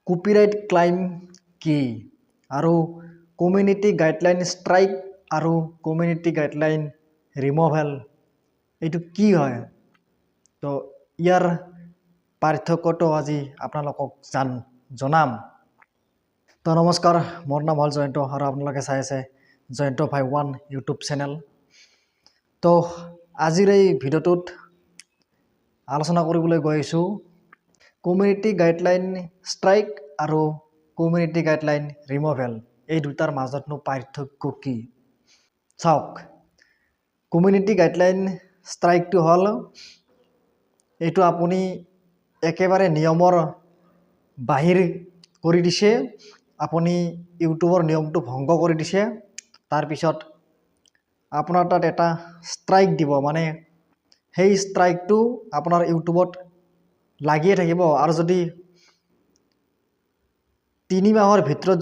copyright claim কি আৰু community guideline strike আৰু কমিউনিটি গাইডলাইন ৰিমুভেল এইটো কি হয় তো ইয়াৰ পাৰ্থক্যটো আজি আপোনালোকক জনাম তো নমস্কাৰ মোৰ নাম হ'ল জয়ন্ত আৰু আপোনালোকে চাই আছে জয়ন্ত 51 ইউটিউব চেনেল তো আজিৰ এই ভিডিঅ'টোত আলোচনা কৰিবলৈ গৈ আছোঁ কমিউনিটি গাইডলাইন ষ্ট্ৰাইক আৰু কমিউনিটি গাইডলাইন ৰিমুভেল এই দুটাৰ মাজতনো পাৰ্থক্য কি চাওক কমিউনিটি গাইডলাইন ষ্ট্ৰাইকটো হ'ল এইটো আপুনি একেবাৰে নিয়মৰ বাহিৰ কৰি দিছে আপুনি ইউটিউবৰ নিয়মটো ভংগ কৰি দিছে তাৰ পিছত আপোনাৰ তাত এটা ষ্ট্ৰাইক দিব মানে সেই ষ্ট্ৰাইকটো আপোনাৰ ইউটিউবত লাগিয়ে থাকিব আৰু যদি 3 মাহৰ ভিতৰত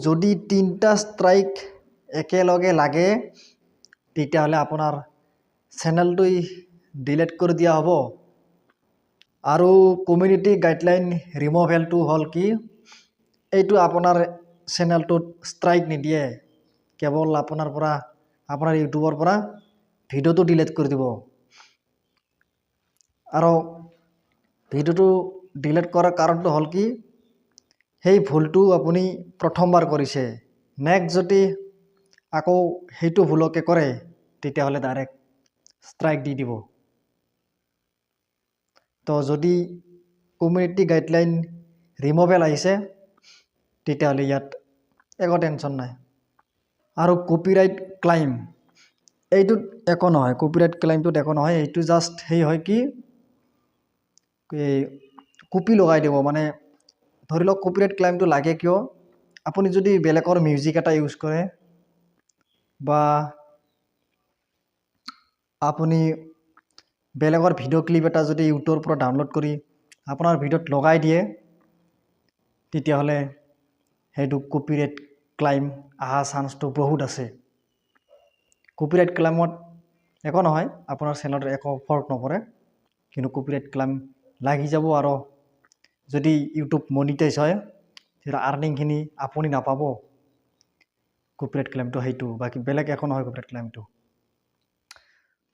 যদি 3টা ষ্ট্ৰাইক একেলগে লাগে তেতিয়াহ'লে আপোনাৰ চেনেলটো ডিলিট কৰি দিয়া হ'ব আৰু কমিউনিটি গাইডলাইন ৰিমুভেলটো হ'ল কি এইটো আপোনাৰ চেনেলটোত ষ্ট্ৰাইক নিদিয়ে কেৱল আপোনাৰ ইউটিউবৰ পৰা ভিডিঅ'টো ডিলিট কৰি দিব আৰু ভিডিঅ'টো ডিলিট কৰাৰ কাৰণটো হ'ল কি সেই ভুলটো আপুনি প্ৰথমবাৰ কৰিছে নেক্সট যদি আকৌ সেইটো ভুলকে কৰে তেতিয়াহ'লে ডাইৰেক্ট ষ্ট্ৰাইক দি দিব তো যদি কমিউনিটি গাইডলাইন ৰিমুভেল আহিছে তেতিয়াহ'লে ইয়াত একো টেনশ্যন নাই আৰু কপিৰাইট ক্লাইম এইটোত একো নহয় কপিৰাইট ক্লাইমটোত একো নহয় এইটো জাষ্ট সেই হয় কি কপি লগাই দিব মানে ধৰি লওক কপিৰাইট ক্লাইমটো লাগে কিয় আপুনি যদি বেলেগৰ মিউজিক এটা ইউজ কৰে বা আপুনি বেলেগৰ ভিডিঅ' ক্লিপ এটা যদি ইউটিউবৰ পৰা ডাউনলোড কৰি আপোনাৰ ভিডিঅ'ত লগাই দিয়ে তেতিয়াহ'লে সেইটো কপিৰাইট ক্লাইম অহা চান্সটো বহুত আছে কপিৰাইট ক্লাইমত একো নহয় আপোনাৰ চেনেলত একো ফৰক নপৰে কিন্তু কপিৰাইট ক্লাইম লাগি যাব আৰু যদি ইউটিউব মনিটাইজ হয় তেতিয়া আৰ্নিংখিনি আপুনি নাপাব কপিৰাইট ক্লেইমটো সেইটো বাকি বেলেগ একো নহয় কপিৰাইট ক্লেইমটো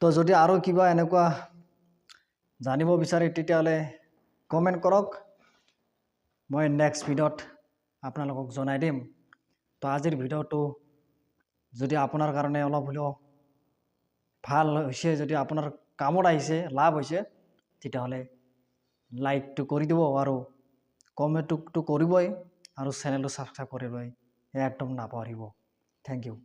তো যদি আৰু কিবা এনেকুৱা জানিব বিচাৰে তেতিয়াহ'লে কমেণ্ট কৰক মই নেক্সট ভিডিঅ'ত আপোনালোকক জনাই দিম তো আজিৰ ভিডিঅ'টো যদি আপোনাৰ কাৰণে অলপ হ'লেও ভাল হৈছে যদি আপোনাৰ কামত আহিছে লাভ হৈছে তেতিয়াহ'লে লাইকটো কৰি দিব আৰু কমেণ্টটো কৰিবই আৰু চেনেলটো সাবস্ক্ৰাইব কৰিবই একদম নাপাহৰিব থ্যাংক ইউ